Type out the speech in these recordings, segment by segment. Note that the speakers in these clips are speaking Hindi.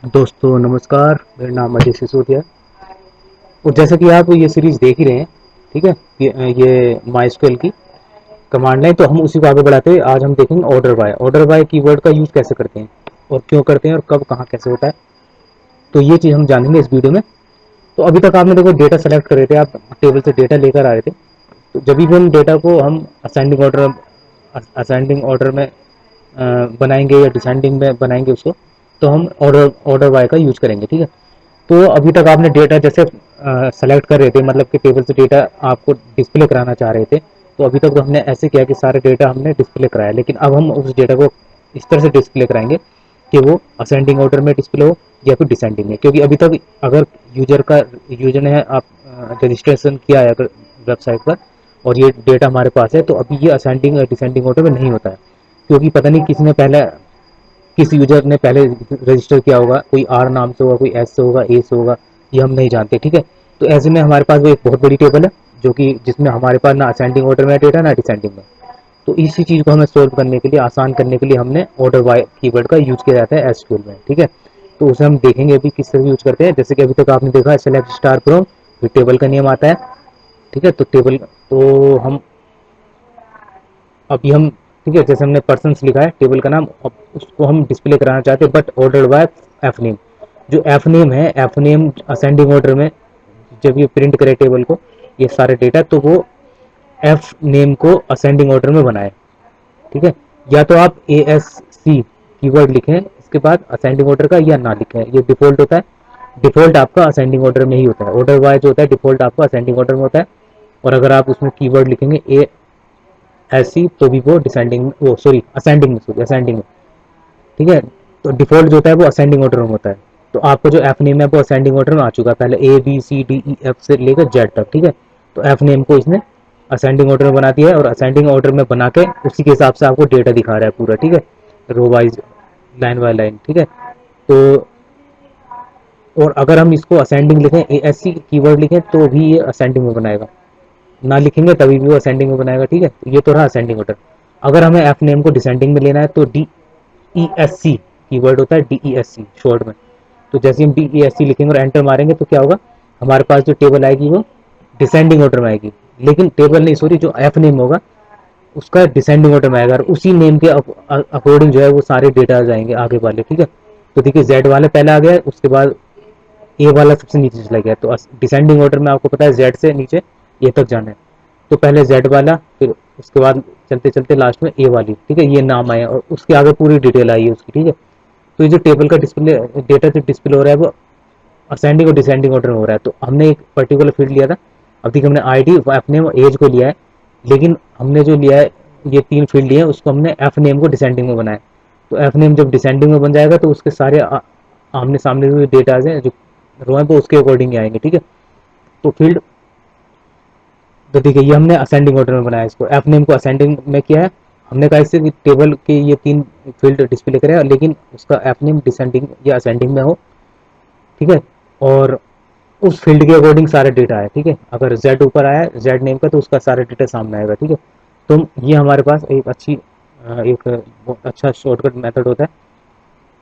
दोस्तों नमस्कार। मेरा नाम अजय सिसोदिया है और जैसा कि आप ये सीरीज देख ही रहे हैं, ठीक है। ये माइस्क्वेल की कमांड लाइन, तो हम उसी को आगे बढ़ाते हुए आज हम देखेंगे ऑर्डर बाय कीवर्ड का यूज़ कैसे करते हैं और क्यों करते हैं और कब कहाँ कैसे होता है। तो ये चीज़ हम जानेंगे इस वीडियो में। तो अभी तक आपने देखो डेटा सेलेक्ट कर रहे थे, आप टेबल से डेटा लेकर आ रहे थे। तो जब भी हम डेटा को हम असेंडिंग ऑर्डर में बनाएंगे या डिसेंडिंग में बनाएंगे उसको, तो हम ऑर्डर बाय का यूज़ करेंगे, ठीक है। तो अभी तक आपने डेटा जैसे सेलेक्ट कर रहे थे, मतलब कि टेबल से डेटा आपको डिस्प्ले कराना चाह रहे थे। तो अभी तक तो हमने ऐसे किया कि सारे डेटा हमने डिस्प्ले कराया, लेकिन अब हम उस डेटा को इस तरह से डिस्प्ले कराएंगे कि वो असेंडिंग ऑर्डर में डिस्प्ले हो या फिर डिसेंडिंग में। क्योंकि अभी तक अगर यूजर ने आप रजिस्ट्रेशन किया है अगर वेबसाइट पर और ये डेटा हमारे पास है, तो अभी ये असेंडिंग और डिसेंडिंग ऑर्डर में नहीं होता है। क्योंकि पता नहीं किसी ने पहले किस यूजर ने पहले रजिस्टर किया होगा, कोई आर नाम से होगा, कोई एस से होगा, ए से होगा, ये हम नहीं जानते, ठीक है। तो ऐसे में हमारे पास वो एक बहुत बड़ी टेबल है जो कि जिसमें हमारे पास ना असेंडिंग ऑर्डर में डेटा ना डिसेंडिंग में। तो इसी चीज को हमें सोल्व करने के लिए, आसान करने के लिए, हमने ऑर्डर बाय कीवर्ड का यूज किया जाता है एसक्यूएल में, ठीक है। तो उसे हम देखेंगे अभी किस तरह यूज करते हैं। जैसे कि अभी तक आपने देखा सेलेक्ट स्टार फ्रॉम, फिर टेबल का नियम आता है, ठीक है। तो टेबल तो हम अभी हम ठीक है, जैसे हमने पर्सन लिखा है टेबल का नाम, अब उसको हम डिस्प्ले कराना चाहते हैं but order by F name. जो एफ नेम है, एफ नेम असेंडिंग ऑर्डर में जब ये प्रिंट करे टेबल को, ये सारे डेटा, तो वो एफ नेम को असेंडिंग ऑर्डर में बनाए, ठीक है। या तो आप ए एस सी कीवर्ड लिखें इसके बाद असेंडिंग ऑर्डर का, या ना लिखें, ये डिफॉल्ट होता है। डिफॉल्ट आपका असेंडिंग ऑर्डर में ही होता है, ऑर्डर वाइज जो होता है डिफॉल्ट आपका असेंडिंग ऑर्डर में होता है। और अगर आप उसमें कीवर्ड लिखेंगे ए ऐसी, तो भी वो डिसेंडिंग, वो सॉरी असेंडिंग में, सॉरी असेंडिंग में, ठीक है। तो डिफॉल्ट जो होता है वो असेंडिंग ऑर्डर में होता है। तो आपका जो एफ नेम है वो असेंडिंग ऑर्डर में आ चुका है, पहले A B C D E F से लेकर जेड तक, ठीक है। तो एफ नेम को इसने असेंडिंग ऑर्डर में बना दिया है और असेंडिंग ऑर्डर में बना के उसी के हिसाब से आपको डेटा दिखा रहा है पूरा, ठीक है, row wise, line by line, ठीक है। तो और अगर हम इसको असेंडिंग लिखें, ए एस सी कीवर्ड लिखें, तो भी ये असेंडिंग में बनाएगा, ना लिखेंगे तभी भी वो असेंडिंग में बनाएगा, ठीक है। तो ये तो रहा असेंडिंग ऑर्डर। अगर हमें एफ नेम को डिसेंडिंग में लेना है तो D E S C keyword होता है, D E S C short में। तो जैसे हम डी ई एस सी लिखेंगे और एंटर मारेंगे तो क्या होगा, हमारे पास जो टेबल आएगी वो डिसेंडिंग ऑर्डर में आएगी। लेकिन टेबल नहीं, सॉरी, जो एफ नेम होगा उसका डिसेंडिंग ऑर्डर में आएगा और उसी नेम के अकॉर्डिंग जो है वो सारे डेटा आ जाएंगे आगे वाले, ठीक है। तो देखिए जेड वाले पहले आ गया, उसके बाद ए वाला सबसे नीचे चला गया। तो डिसेंडिंग ऑर्डर में आपको पता है जेड से नीचे ए तक जाना है। तो पहले जेड वाला, फिर उसके बाद चलते चलते लास्ट में ए वाली, ठीक है, ये नाम आया और उसके आगे पूरी डिटेल आई है उसकी, ठीक है। तो ये जो टेबल का डिस्प्ले डेटा जो डिस्प्ले हो रहा है वो असेंडिंग और डिसेंडिंग ऑर्डर में हो रहा है। तो हमने एक पर्टिकुलर फील्ड लिया था, अब देखिए हमने आई डी अपने एज को लिया है, लेकिन हमने जो लिया है ये तीन फील्ड लिए हैं, उसको हमने एफ नेम को डिसेंडिंग में बनाया। तो एफ नेम जब डिसेंडिंग में बन जाएगा तो उसके सारे आमने सामने जो डेटाज हैं, जो रो है, वो उसके अकॉर्डिंग ही आएंगे, ठीक है। तो फील्ड, तो देखिए ये हमने असेंडिंग ऑर्डर में बनाया, इसको एफ नेम को असेंडिंग में किया है। हमने कहा इससे टेबल के ये तीन फील्ड डिस्प्ले करें, लेकिन उसका एफ नेम डिसेंडिंग या असेंडिंग में हो, ठीक है। और उस फील्ड के अकॉर्डिंग सारा डेटा है, ठीक है। अगर जेड ऊपर आया है जेड नेम का, तो उसका सारा डेटा सामने आएगा, ठीक है। तो ये हमारे पास एक अच्छी एक बहुत अच्छा शॉर्टकट मेथड होता है,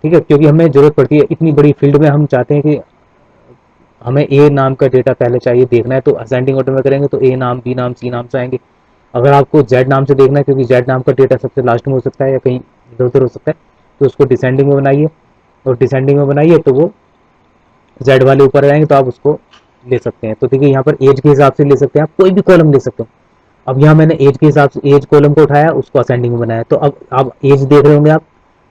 ठीक है। क्योंकि हमें जरूरत पड़ती है इतनी बड़ी फील्ड में, हम चाहते हैं कि हमें ए नाम का डेटा पहले चाहिए देखना है, तो असेंडिंग ऑर्डर में करेंगे तो ए नाम, बी नाम, सी नाम से आएंगे। अगर आपको जेड नाम से देखना है, क्योंकि जेड नाम का डेटा सबसे लास्ट में हो सकता है या कहीं इधर उधर हो सकता है, तो उसको डिसेंडिंग में बनाइए। और डिसेंडिंग में बनाइए तो वो जेड वाले ऊपर आएंगे तो आप उसको ले सकते हैं। तो देखिए यहाँ पर एज के हिसाब से ले सकते हैं, आप कोई भी कॉलम ले सकते हैं। अब यहाँ मैंने एज के हिसाब से एज कॉलम को उठाया, उसको असेंडिंग में बनाया। तो अब आप एज देख रहे होंगे आप,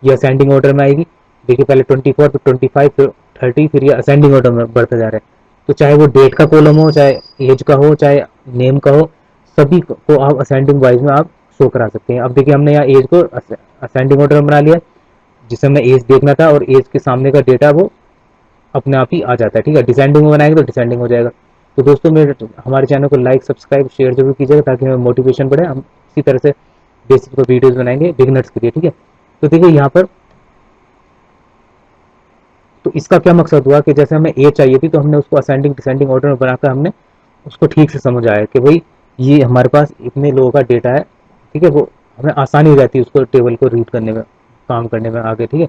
ये असेंडिंग ऑर्डर में आएगी। देखिए पहले 24, फिर 25, फिर 30, फिर ये असेंडिंग ऑर्डर में बढ़ते जा रहे हैं। तो चाहे वो डेट का कॉलम हो, चाहे एज का हो, चाहे नेम का हो, सभी को आप असेंडिंग वाइज में आप शो करा सकते हैं। अब देखिए हमने यहाँ एज को असेंडिंग ऑर्डर में बना लिया, जिससे हमें एज देखना था, और एज के सामने का डेटा वो अपने आप ही आ जाता है, ठीक है। डिसेंडिंग में बनाएंगे तो डिसेंडिंग हो जाएगा। तो दोस्तों मेरे हमारे चैनल को लाइक, सब्सक्राइब, शेयर जरूर कीजिएगा, ताकि हमें मोटिवेशन बढ़े, हम इसी तरह से बेसिक पर वीडियोस बनाएंगे बिगनर्स के लिए, ठीक है। तो देखिए यहाँ पर, तो इसका क्या मकसद हुआ कि जैसे हमें ए चाहिए थी, तो हमने उसको असेंडिंग डिसेंडिंग ऑर्डर में बनाकर हमने उसको ठीक से समझ आया कि भाई ये हमारे पास इतने लोगों का डेटा है, ठीक है। वो हमें आसानी हो जाती है उसको टेबल को रीड करने में, काम करने में आगे, ठीक है।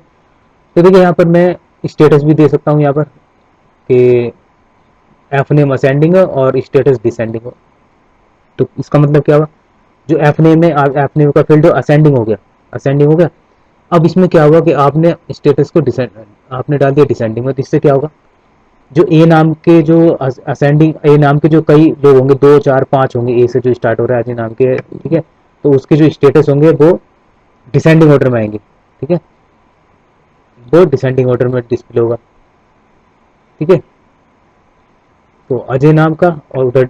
तो देखिए यहाँ पर मैं स्टेटस भी दे सकता हूँ यहाँ पर कि एफ नेम असेंडिंग है और स्टेटस डिसेंडिंग हो। तो इसका मतलब क्या हुआ, जो एफ नेम है, एफ नेम का फील्ड असेंडिंग हो गया, असेंडिंग हो गया। अब इसमें क्या होगा कि आपने स्टेटस को डिसेंड, आपने डाल दिया डिसेंडिंग में, तो इससे क्या होगा, जो ए नाम के जो असेंडिंग, ए नाम के जो कई लोग होंगे, 2 4 5 होंगे ए से जो स्टार्ट हो रहा है अजय नाम के, ठीक है, तो उसके जो स्टेटस होंगे वो डिसेंडिंग ऑर्डर में आएंगे, ठीक है, वो डिसेंडिंग ऑर्डर में डिस्प्ले होगा, ठीक है। तो अजय नाम का, और उधर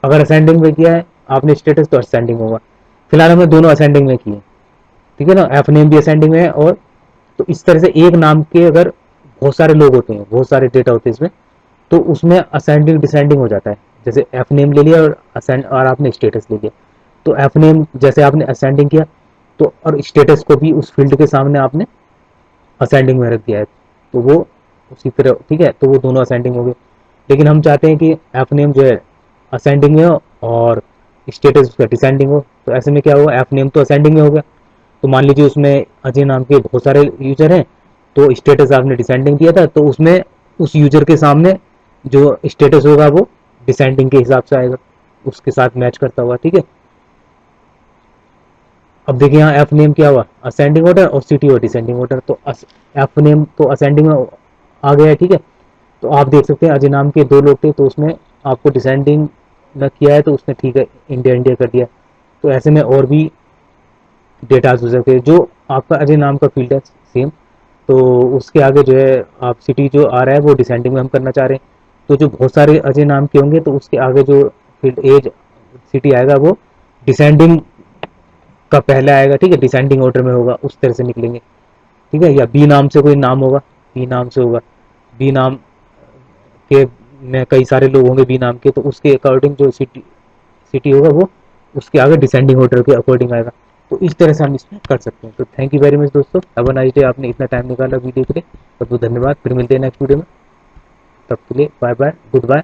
अगर असेंडिंग में किया है आपने स्टेटस तो असेंडिंग होगा। फिलहाल हमने दोनों असेंडिंग में किए, ठीक है ना, एफ नेम भी असेंडिंग में है, और तो इस तरह से एक नाम के अगर बहुत सारे लोग होते हैं, बहुत सारे डेटा होते हैं इसमें, तो उसमें असेंडिंग डिसेंडिंग हो जाता है। जैसे एफ नेम ले लिया और असेंड, और आपने स्टेटस ले लिया, तो एफ नेम जैसे आपने असेंडिंग किया, तो और स्टेटस को भी उस फील्ड के सामने आपने असेंडिंग में रख दिया है, तो वो उसी तरह, ठीक है, तो वो दोनों असेंडिंग हो गए। लेकिन हम चाहते हैं कि एफ नेम जो है असेंडिंग में हो और स्टेटस उसका डिसेंडिंग हो, तो ऐसे में क्या होगा, एफ नेम तो असेंडिंग में हो गया, तो मान लीजिए उसमें अजय नाम के बहुत सारे यूजर हैं, तो स्टेटस आपने डिसेंडिंग दिया था, तो उसमें उस यूजर के सामने जो स्टेटस होगा वो डिसेंडिंग के हिसाब से आएगा, उसके साथ मैच करता हुआ, ठीक है। अब देखिए यहाँ एफ नेम क्या हुआ, असेंडिंग ऑर्डर, और सिटी हुआ डिसेंडिंग ऑर्डर, तो एफ नेम तो असेंडिंग में आ गया है, ठीक है। तो आप देख सकते हैं अजय नाम के 2 लोग थे, तो उसमें आपको डिसेंडिंग में किया है, तो उसने ठीक है इंडिया इंडिया कर दिया। तो ऐसे में और भी डेटा हो सकते हैं, जो आपका अजय नाम का फील्ड है सेम, तो उसके आगे जो है आप सिटी जो आ रहा है वो डिसेंडिंग में हम करना चाह रहे हैं, तो जो बहुत सारे अजय नाम के होंगे तो उसके आगे जो फील्ड एज सिटी आएगा वो डिसेंडिंग का पहले आएगा, ठीक है, डिसेंडिंग ऑर्डर में होगा, उस तरह से निकलेंगे, ठीक है। या बी नाम से कोई नाम होगा, बी नाम से होगा, बी नाम के में कई सारे लोग होंगे बी नाम के, तो उसके अकॉर्डिंग जो सिटी सिटी होगा वो उसके आगे डिसेंडिंग ऑर्डर के अकॉर्डिंग आएगा। तो इस तरह से हम इसमें कर सकते हैं। तो थैंक यू वेरी मच दोस्तों, हैव अ नाइस डे, आपने इतना टाइम निकाला वीडियो के लिए, बहुत बहुत धन्यवाद। फिर मिलते हैं नेक्स्ट वीडियो में, तब के लिए बाय बाय, गुड बाय।